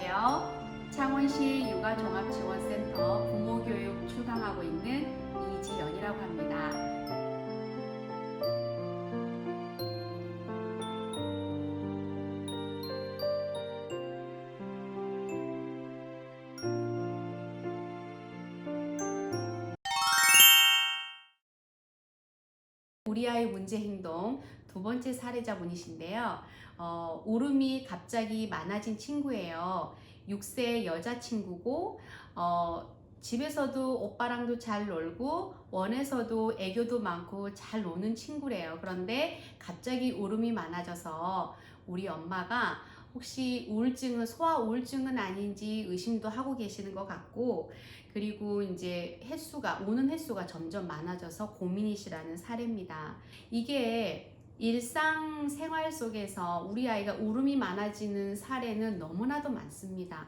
안녕하세요. 창원시 육아종합지원센터 부모교육 출강하고 있는 이지연이라고 합니다. 우리 아이 문제 행동 두 번째 사례자분이신데요. 울음이 갑자기 많아진 친구예요. 6세 여자친구고, 집에서도 오빠랑도 잘 놀고, 원에서도 애교도 많고 잘 노는 친구래요. 그런데 갑자기 울음이 많아져서 우리 엄마가 혹시 소아 우울증은 아닌지 의심도 하고 계시는 것 같고, 그리고 이제 우는 횟수가 점점 많아져서 고민이시라는 사례입니다. 이게 일상생활 속에서 우리 아이가 울음이 많아지는 사례는 너무나도 많습니다.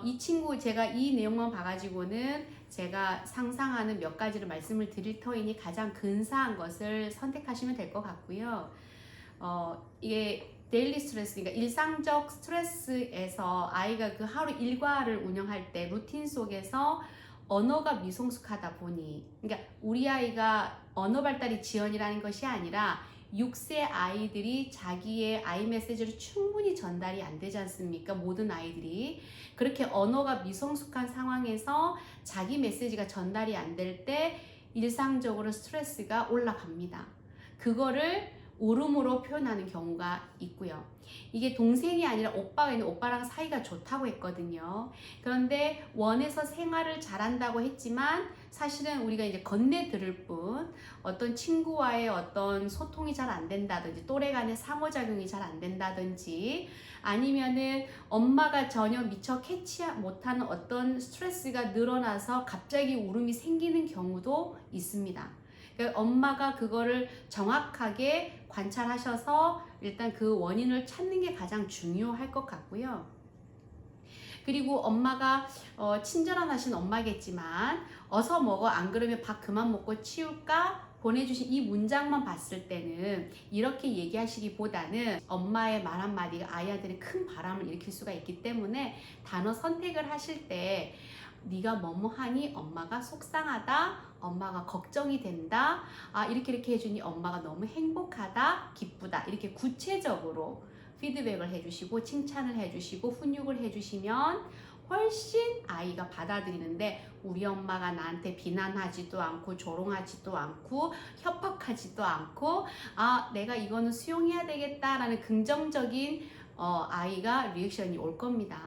이 친구 제가 이 내용만 봐가지고는 제가 상상하는 몇 가지를 말씀을 드릴 터이니 가장 근사한 것을 선택하시면 될 것 같고요. 이게 데일리 스트레스, 그러니까 일상적 스트레스에서 아이가 그 하루 일과를 운영할 때 루틴 속에서 언어가 미성숙하다 보니, 그러니까 우리 아이가 언어 발달이 지연이라는 것이 아니라 6세 아이들이 자기의 아이 메시지를 충분히 전달이 안 되지 않습니까? 모든 아이들이. 그렇게 언어가 미성숙한 상황에서 자기 메시지가 전달이 안 될 때 일상적으로 스트레스가 올라갑니다. 그거를 울음으로 표현하는 경우가 있고요. 이게 동생이 아니라 오빠가 있는 오빠랑 사이가 좋다고 했거든요. 그런데 원에서 생활을 잘한다고 했지만 사실은 우리가 이제 건네 들을 뿐 어떤 친구와의 어떤 소통이 잘 안 된다든지 또래 간의 상호작용이 잘 안 된다든지 아니면은 엄마가 전혀 미처 캐치 못하는 어떤 스트레스가 늘어나서 갑자기 울음이 생기는 경우도 있습니다. 그러니까 엄마가 그거를 정확하게 관찰하셔서 일단 그 원인을 찾는 게 가장 중요할 것 같고요. 그리고 엄마가 친절하신 엄마겠지만 어서 먹어 안 그러면 밥 그만 먹고 치울까? 보내주신 이 문장만 봤을 때는 이렇게 얘기하시기보다는 엄마의 말 한마디가 아이한테는 큰 바람을 일으킬 수가 있기 때문에 단어 선택을 하실 때 네가 뭐뭐 하니 엄마가 속상하다, 엄마가 걱정이 된다, 이렇게 해주니 엄마가 너무 행복하다, 기쁘다, 이렇게 구체적으로 피드백을 해주시고 칭찬을 해주시고 훈육을 해주시면 훨씬 아이가 받아들이는데 우리 엄마가 나한테 비난하지도 않고 조롱하지도 않고 협박하지도 않고 내가 이거는 수용해야 되겠다라는 긍정적인 아이가 리액션이 올 겁니다.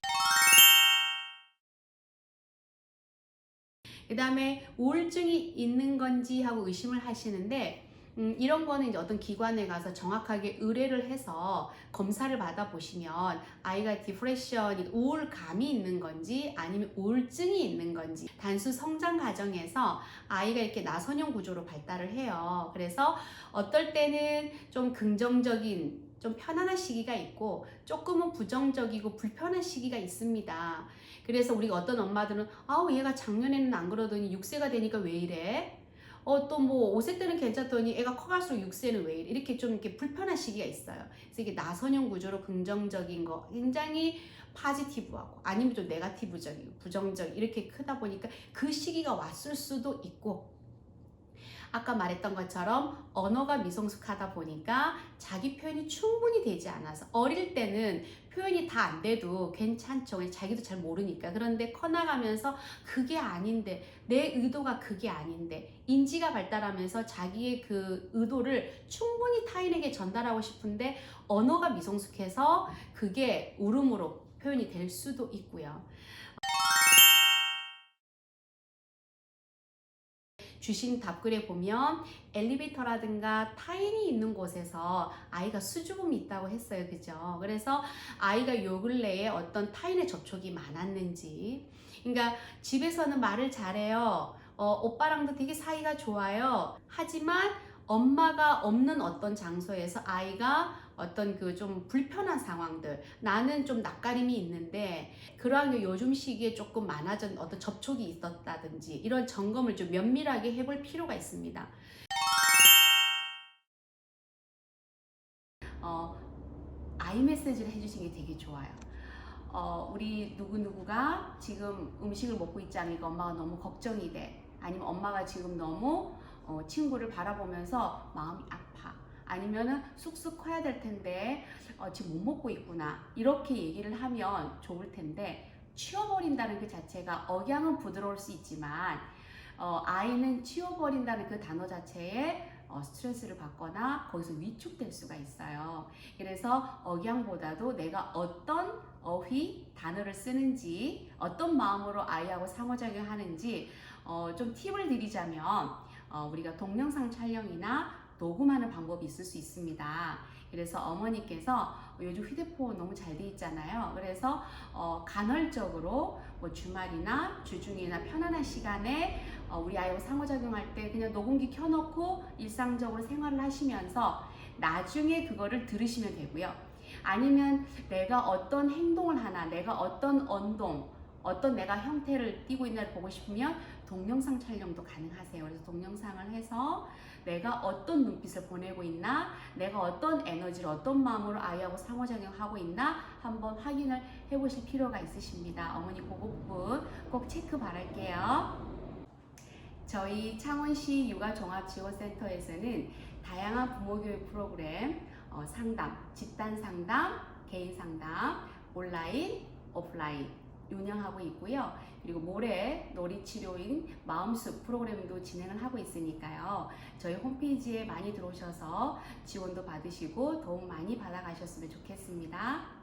그 다음에 우울증이 있는 건지 하고 의심을 하시는데 이런 거는 이제 어떤 기관에 가서 정확하게 의뢰를 해서 검사를 받아보시면 아이가 디프레션이 우울감이 있는 건지 아니면 우울증이 있는 건지 단수 성장 과정에서 아이가 이렇게 나선형 구조로 발달을 해요. 그래서 어떨 때는 좀 긍정적인 좀 편안한 시기가 있고 조금은 부정적이고 불편한 시기가 있습니다. 그래서 우리가 어떤 엄마들은 얘가 작년에는 안 그러더니 6세가 되니까 왜 이래? 또 뭐 5세 때는 괜찮더니 애가 커갈수록 6세는 왜 이래? 이렇게 좀 이렇게 불편한 시기가 있어요. 그래서 이게 나선형 구조로 긍정적인 거 굉장히 파지티브하고 아니면 좀 네가티브적이고 부정적 이렇게 크다 보니까 그 시기가 왔을 수도 있고 아까 말했던 것처럼 언어가 미성숙하다 보니까 자기 표현이 충분히 되지 않아서 어릴 때는 표현이 다 안 돼도 괜찮죠. 자기도 잘 모르니까. 그런데 커나가면서 그게 아닌데 내 의도가 그게 아닌데 인지가 발달하면서 자기의 그 의도를 충분히 타인에게 전달하고 싶은데 언어가 미성숙해서 그게 울음으로 표현이 될 수도 있고요. 주신 답글에 보면 엘리베이터라든가 타인이 있는 곳에서 아이가 수줍음이 있다고 했어요. 그죠? 그래서 아이가 요 근래에 어떤 타인의 접촉이 많았는지, 그러니까 집에서는 말을 잘해요. 오빠랑도 되게 사이가 좋아요. 하지만 엄마가 없는 어떤 장소에서 아이가 어떤 그 좀 불편한 상황들, 나는 좀 낯가림이 있는데 그러한 요즘 시기에 조금 많아진 어떤 접촉이 있었다든지 이런 점검을 좀 면밀하게 해볼 필요가 있습니다. 아이 메시지를 해주신 게 되게 좋아요. 우리 누구누구가 지금 음식을 먹고 있지 않으니까 엄마가 너무 걱정이 돼. 아니면 엄마가 지금 너무 친구를 바라보면서 마음이 아파. 아니면은 쑥쑥 커야 될 텐데 지금 못 먹고 있구나. 이렇게 얘기를 하면 좋을 텐데, 치워버린다는 그 자체가 억양은 부드러울 수 있지만 아이는 치워버린다는 그 단어 자체에 스트레스를 받거나 거기서 위축될 수가 있어요. 그래서 억양보다도 내가 어떤 어휘, 단어를 쓰는지, 어떤 마음으로 아이하고 상호작용하는지 좀 팁을 드리자면, 우리가 동영상 촬영이나 녹음하는 방법이 있을 수 있습니다. 그래서 어머니께서 요즘 휴대폰 너무 잘 돼 있잖아요. 그래서 간헐적으로 뭐 주말이나 주중이나 편안한 시간에 우리 아이하고 상호작용할 때 그냥 녹음기 켜놓고 일상적으로 생활을 하시면서 나중에 그거를 들으시면 되고요. 아니면 내가 어떤 행동을 하나, 내가 어떤 언동, 어떤 내가 형태를 띠고 있나를 보고 싶으면 동영상 촬영도 가능하세요. 그래서 동영상을 해서 내가 어떤 눈빛을 보내고 있나, 내가 어떤 에너지를, 어떤 마음으로 아이하고 상호작용하고 있나 한번 확인을 해보실 필요가 있으십니다. 어머니 그거 꼭 체크 바랄게요. 저희 창원시 육아종합지원센터에서는 다양한 부모교육 프로그램, 상담, 집단 상담, 개인 상담, 온라인, 오프라인 운영하고 있고요. 그리고 모래 놀이치료인 마음숲 프로그램도 진행을 하고 있으니까요. 저희 홈페이지에 많이 들어오셔서 지원도 받으시고 도움 많이 받아가셨으면 좋겠습니다.